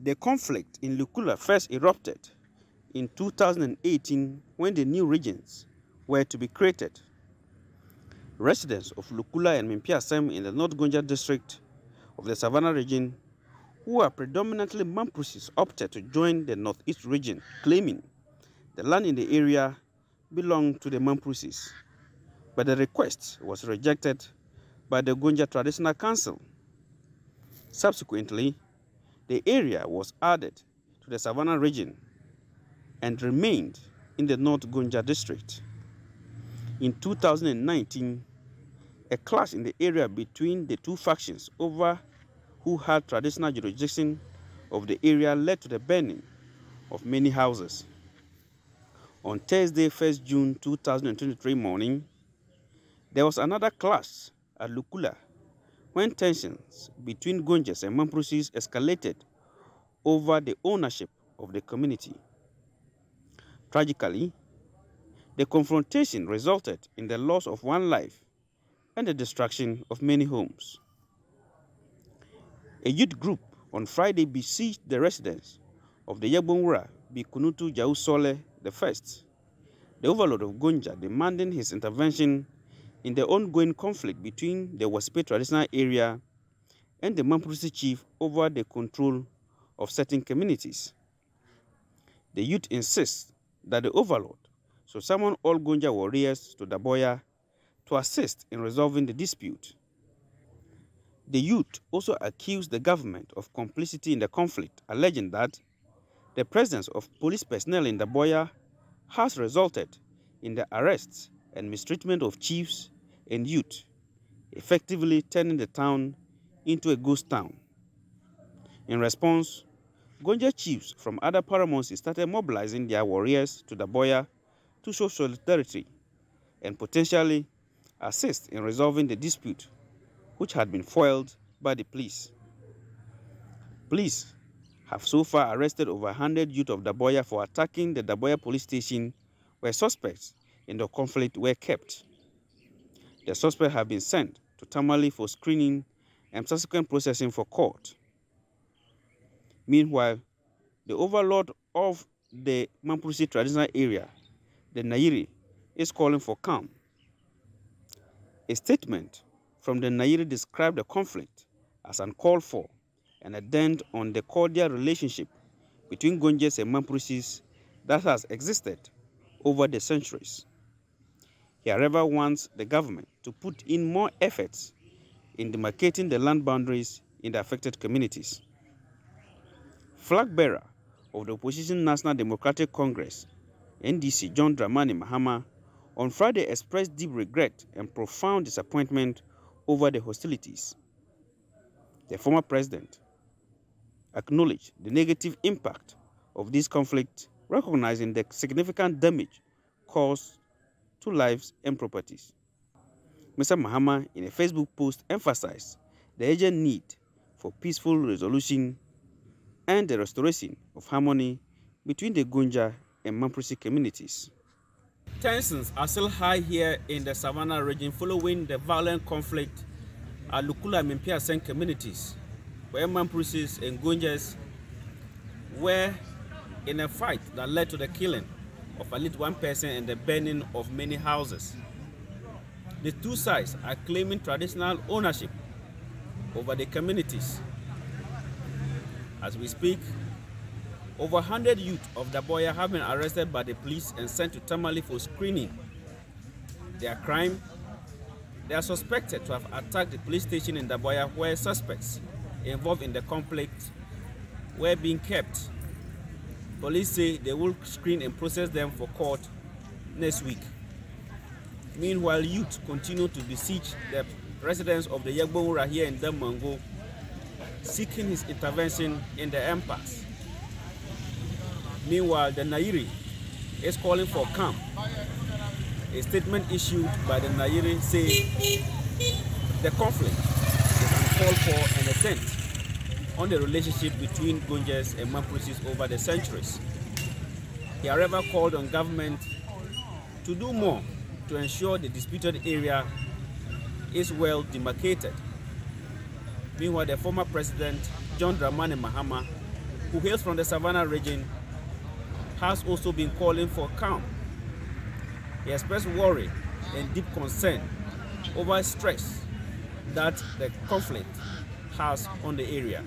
The conflict in Lukula first erupted in 2018 when the new regions were to be created. Residents of Lukula and Mimpiasem in the North Gonja district of the Savannah region, who are predominantly Mampusis, opted to join the Northeast region, claiming the land in the area belonged to the Mampusis. But the request was rejected by the Gonja Traditional Council. Subsequently, the area was added to the Savannah region and remained in the North Gonja district. In 2019, a clash in the area between the two factions over who had traditional jurisdiction of the area led to the burning of many houses. On Thursday, 1st June 2023 morning, there was another clash at Lukula when tensions between Gonjas and Mamprusis escalated over the ownership of the community. Tragically, the confrontation resulted in the loss of one life and the destruction of many homes. A youth group on Friday besieged the residence of the Yagbonwura Bikunutu Jausole I, the overlord of Gonja, demanding his intervention in the ongoing conflict between the Waspe traditional area and the Mamprusi chief over the control of certain communities. The youth insists that the overlord should summon all Gonja warriors to Daboya to assist in resolving the dispute. The youth also accused the government of complicity in the conflict, alleging that the presence of police personnel in Daboya has resulted in the arrests and mistreatment of chiefs and youth, effectively turning the town into a ghost town. In response, Gonja chiefs from other paramounts started mobilizing their warriors to Daboya to show solidarity and potentially assist in resolving the dispute, which had been foiled by the police. Police have so far arrested over 100 youth of Daboya for attacking the Daboya police station where suspects in the conflict were kept. The suspects have been sent to Tamale for screening and subsequent processing for court. Meanwhile, the overlord of the Mamprusi traditional area, the Nairi, is calling for calm. A statement from the Nairi described the conflict as uncalled for and a dent on the cordial relationship between Gonjas and Mamprusis that has existed over the centuries. He, however, wants the government to put in more efforts in demarcating the land boundaries in the affected communities. Flag bearer of the opposition National Democratic Congress, NDC, John Dramani Mahama, on Friday expressed deep regret and profound disappointment over the hostilities. The former president acknowledged the negative impact of this conflict, recognizing the significant damage caused to lives and properties. Mr. Mahama, in a Facebook post, emphasized the urgent need for peaceful resolution and the restoration of harmony between the Gonja and Mamprusi communities. Tensions are still high here in the Savannah region following the violent conflict at Lukula and Mimpiasem communities, where Mamprusis and Gonjas were in a fight that led to the killing of at least one person and the burning of many houses. The two sides are claiming traditional ownership over the communities. As we speak, over 100 youth of Daboya have been arrested by the police and sent to Tamale for screening. Their crime: they are suspected to have attacked the police station in Daboya where suspects involved in the conflict were being kept. Police say they will screen and process them for court next week. Meanwhile, youth continue to besiege the residents of the Yagbonwura here in Damango, seeking his intervention in the impasse. Meanwhile, the Nairi is calling for calm. A statement issued by the Nairi says the conflict is uncalled for and a dent on the relationship between Gonjas and Mamprusis over the centuries. He, however, called on government to do more to ensure the disputed area is well demarcated. Meanwhile, the former president, John Dramani Mahama, who hails from the Savannah region, has also been calling for calm. He expressed worry and deep concern over stress that the conflict has on the area.